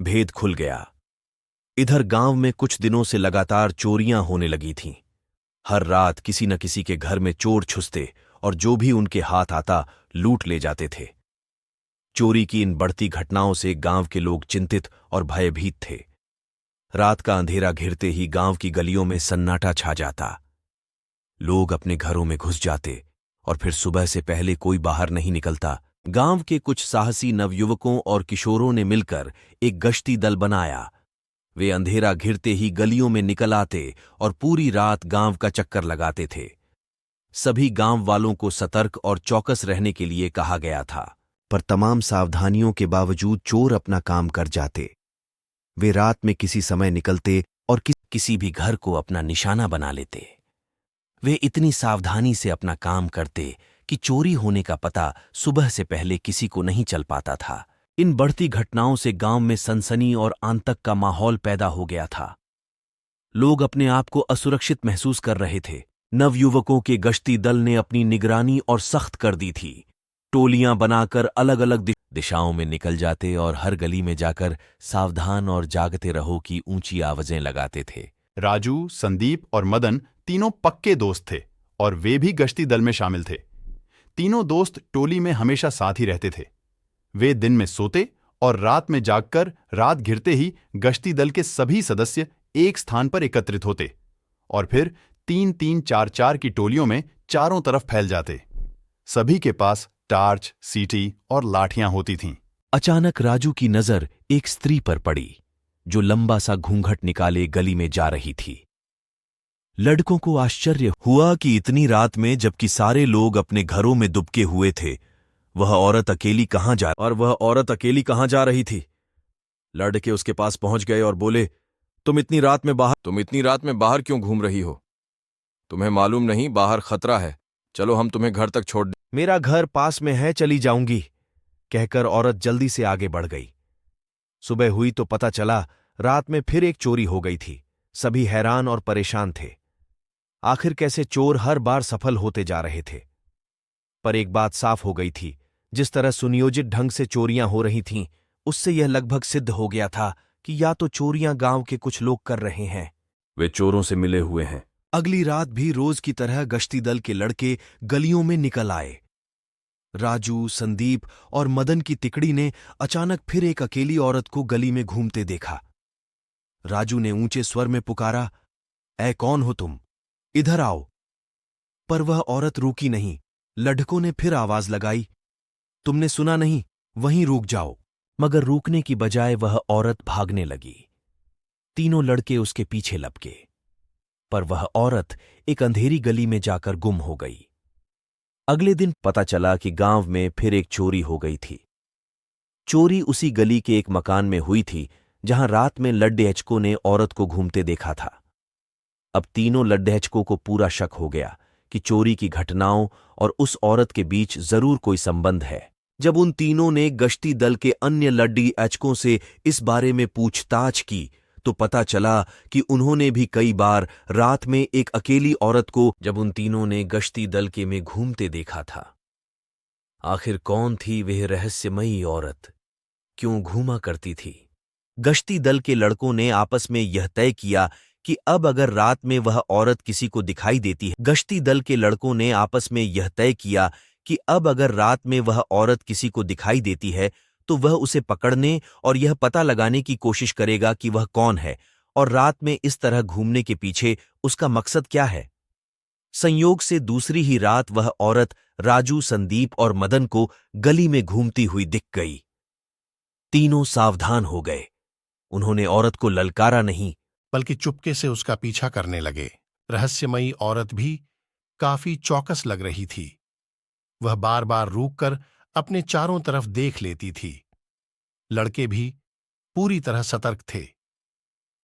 भेद खुल गया। इधर गांव में कुछ दिनों से लगातार चोरियां होने लगी थीं। हर रात किसी न किसी के घर में चोर छुसते और जो भी उनके हाथ आता लूट ले जाते थे। चोरी की इन बढ़ती घटनाओं से गांव के लोग चिंतित और भयभीत थे। रात का अंधेरा घिरते ही गांव की गलियों में सन्नाटा छा जाता। लोग अपने घरों में घुस जाते और फिर सुबह से पहले कोई बाहर नहीं निकलता। गांव के कुछ साहसी नवयुवकों और किशोरों ने मिलकर एक गश्ती दल बनाया। वे अंधेरा घिरते ही गलियों में निकल आते और पूरी रात गांव का चक्कर लगाते थे। सभी गांव वालों को सतर्क और चौकस रहने के लिए कहा गया था, पर तमाम सावधानियों के बावजूद चोर अपना काम कर जाते। वे रात में किसी समय निकलते और किसी भी घर को अपना निशाना बना लेते। वे इतनी सावधानी से अपना काम करते कि चोरी होने का पता सुबह से पहले किसी को नहीं चल पाता था। इन बढ़ती घटनाओं से गांव में सनसनी और आतंक का माहौल पैदा हो गया था। लोग अपने आप को असुरक्षित महसूस कर रहे थे। नवयुवकों के गश्ती दल ने अपनी निगरानी और सख्त कर दी थी। टोलियां बनाकर अलग अलग दिशाओं में निकल जाते और हर गली में जाकर सावधान और जागते रहो की ऊंची आवाजें लगाते थे। राजू, संदीप और मदन तीनों पक्के दोस्त थे और वे भी गश्ती दल में शामिल थे। तीनों दोस्त टोली में हमेशा साथ ही रहते थे। वे दिन में सोते और रात में जागकर रात घिरते ही गश्ती दल के सभी सदस्य एक स्थान पर एकत्रित होते और फिर 3-3, 4-4 की टोलियों में चारों तरफ फैल जाते। सभी के पास टार्च, सीटी और लाठियां होती थीं। अचानक राजू की नजर एक स्त्री पर पड़ी जो लंबा सा घूंघट निकाले गली में जा रही थी। लड़कों को आश्चर्य हुआ कि इतनी रात में, जबकि सारे लोग अपने घरों में दुबके हुए थे, वह औरत अकेली कहां जा रही थी। लड़के उसके पास पहुंच गए और बोले, तुम इतनी रात में बाहर क्यों घूम रही हो? तुम्हें मालूम नहीं बाहर खतरा है? चलो हम तुम्हें घर तक छोड़ दें। मेरा घर पास में है, चली जाऊंगी, कहकर औरत जल्दी से आगे बढ़ गई। सुबह हुई तो पता चला रात में फिर एक चोरी हो गई थी। सभी हैरान और परेशान थे। आखिर कैसे चोर हर बार सफल होते जा रहे थे। पर एक बात साफ हो गई थी, जिस तरह सुनियोजित ढंग से चोरियां हो रही थीं, उससे यह लगभग सिद्ध हो गया था कि या तो चोरियां गांव के कुछ लोग कर रहे हैं, वे चोरों से मिले हुए हैं। अगली रात भी रोज की तरह गश्ती दल के लड़के गलियों में निकल आए। राजू, संदीप और मदन की तिकड़ी ने अचानक फिर एक अकेली औरत को गली में घूमते देखा। राजू ने ऊंचे स्वर में पुकारा, ऐ कौन हो तुम? इधर आओ। पर वह औरत रुकी नहीं। लड़कों ने फिर आवाज लगाई, तुमने सुना नहीं? वहीं रुक जाओ। मगर रुकने की बजाय वह औरत भागने लगी। तीनों लड़के उसके पीछे लपके, पर वह औरत एक अंधेरी गली में जाकर गुम हो गई। अगले दिन पता चला कि गांव में फिर एक चोरी हो गई थी। चोरी उसी गली के एक मकान में हुई थी जहां रात में लड्डेचकों ने औरत को घूमते देखा था। अब तीनों लड्डेचकों को पूरा शक हो गया कि चोरी की घटनाओं और उस औरत के बीच जरूर कोई संबंध है। जब उन तीनों ने गश्ती दल के अन्य लड्डेचकों से इस बारे में पूछताछ की तो पता चला कि उन्होंने भी कई बार रात में एक अकेली औरत को जब उन तीनों ने गश्ती दल के में घूमते देखा था। आखिर कौन थी वह रहस्यमयी औरत? क्यों घूमा करती थी? गश्ती दल के लड़कों ने आपस में यह तय किया कि अब अगर रात में वह औरत किसी को दिखाई देती है गश्ती दल के लड़कों ने आपस में यह तय किया कि अब अगर रात में वह औरत किसी को दिखाई देती है तो वह उसे पकड़ने और यह पता लगाने की कोशिश करेगा कि वह कौन है और रात में इस तरह घूमने के पीछे उसका मकसद क्या है। संयोग से दूसरी ही रात वह औरत राजू, संदीप और मदन को गली में घूमती हुई दिख गई। तीनों सावधान हो गए। उन्होंने औरत को ललकारा नहीं, बल्कि चुपके से उसका पीछा करने लगे। रहस्यमयी औरत भी काफी चौकस लग रही थी। वह बार बार रुककर अपने चारों तरफ देख लेती थी। लड़के भी पूरी तरह सतर्क थे।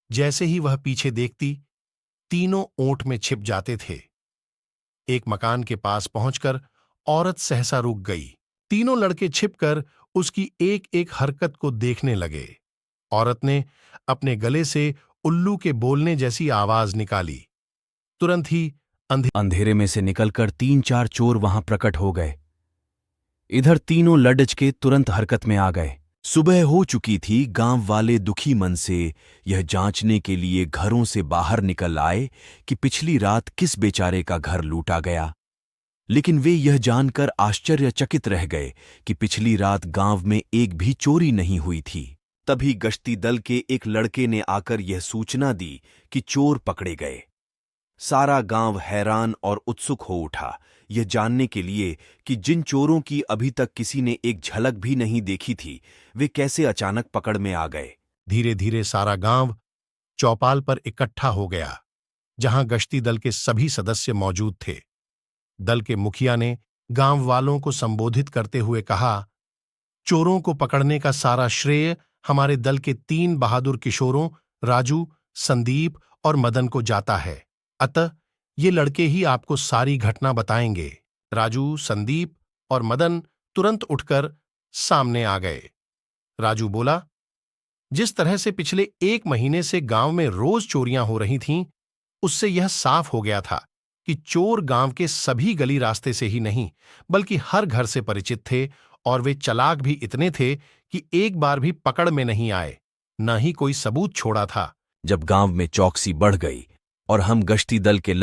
जैसे ही वह पीछे देखती, तीनों ओंठ में छिप जाते थे। एक मकान के पास पहुंचकर औरत सहसा रुक गई। तीनों लड़के छिपकर उसकी एक एक हरकत को देखने लगे। औरत ने अपने गले से उल्लू के बोलने जैसी आवाज निकाली। तुरंत ही अंधेरे में से निकलकर 3-4 चोर वहां प्रकट हो गए। इधर तीनों लड्डच के तुरंत हरकत में आ गए। सुबह हो चुकी थी। गांव वाले दुखी मन से यह जांचने के लिए घरों से बाहर निकल आए कि पिछली रात किस बेचारे का घर लूटा गया। लेकिन वे यह जानकर आश्चर्यचकित रह गए कि पिछली रात गांव में एक भी चोरी नहीं हुई थी। तभी गश्ती दल के एक लड़के ने आकर यह सूचना दी कि चोर पकड़े गए। सारा गांव हैरान और उत्सुक हो उठा, यह जानने के लिए कि जिन चोरों की अभी तक किसी ने एक झलक भी नहीं देखी थी, वे कैसे अचानक पकड़ में आ गए। धीरे धीरे सारा गांव चौपाल पर इकट्ठा हो गया, जहां गश्ती दल के सभी सदस्य मौजूद थे। दल के मुखिया ने गांव वालों को संबोधित करते हुए कहा, चोरों को पकड़ने का सारा श्रेय हमारे दल के 3 बहादुर किशोरों राजू, संदीप और मदन को जाता है। अतः ये लड़के ही आपको सारी घटना बताएंगे। राजू, संदीप और मदन तुरंत उठकर सामने आ गए। राजू बोला, जिस तरह से पिछले 1 महीने से गांव में रोज चोरियां हो रही थीं, उससे यह साफ हो गया था कि चोर गांव के सभी गली रास्ते से ही नहीं, बल्कि हर घर से परिचित थे, और वे चालाक भी इतने थे कि एक बार भी पकड़ में नहीं आए, न ही कोई सबूत छोड़ा था। जब गांव में चौकसी बढ़ गई और हम गश्ती दल के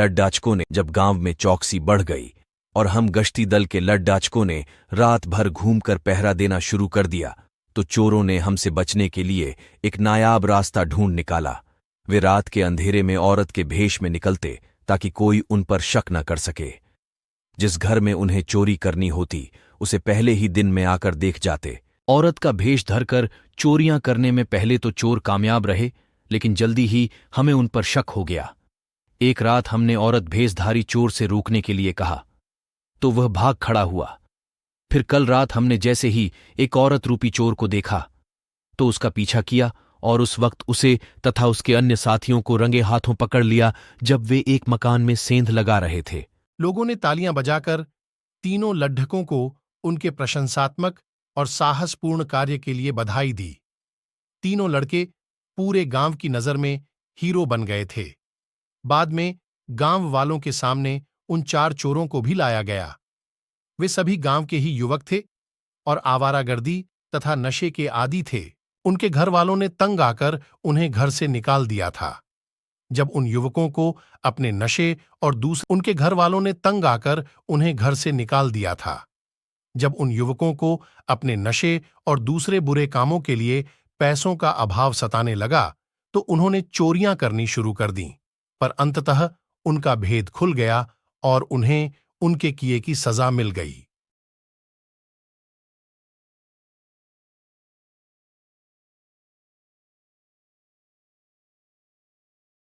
लड्डाचकों ने रात भर घूमकर पहरा देना शुरू कर दिया, तो चोरों ने हमसे बचने के लिए एक नायाब रास्ता ढूंढ निकाला। वे रात के अंधेरे में औरत के भेष में निकलते ताकि कोई उन पर शक न कर सके। जिस घर में उन्हें चोरी करनी होती, उसे पहले ही दिन में आकर देख जाते। औरत का भेष धरकर चोरियां करने में पहले तो चोर कामयाब रहे, लेकिन जल्दी ही हमें उन पर शक हो गया। एक रात हमने औरत भेषधारी चोर से रोकने के लिए कहा, तो वह भाग खड़ा हुआ। फिर कल रात हमने जैसे ही एक औरत रूपी चोर को देखा, तो उसका पीछा किया और उस वक्त उसे तथा उसके अन्य साथियों को रंगे हाथों पकड़ लिया, जब वे एक मकान में सेंध लगा रहे थे। लोगों ने तालियां बजाकर तीनों लड्ढकों को उनके प्रशंसात्मक और साहसपूर्ण कार्य के लिए बधाई दी। तीनों लड़के पूरे गांव की नजर में हीरो बन गए थे। बाद में गांव वालों के सामने उन 4 चोरों को भी लाया गया। वे सभी गांव के ही युवक थे और आवारागर्दी तथा नशे के आदी थे। उनके घर वालों ने तंग आकर उन्हें घर से निकाल दिया था। जब उन युवकों को अपने नशे और उनके घर वालों ने तंग आकर उन्हें घर से निकाल दिया था। जब उन युवकों को अपने नशे और दूसरे बुरे कामों के लिए पैसों का अभाव सताने लगा, तो उन्होंने चोरियां करनी शुरू कर दीं। पर अंततः उनका भेद खुल गया और उन्हें उनके किए की सजा मिल गई।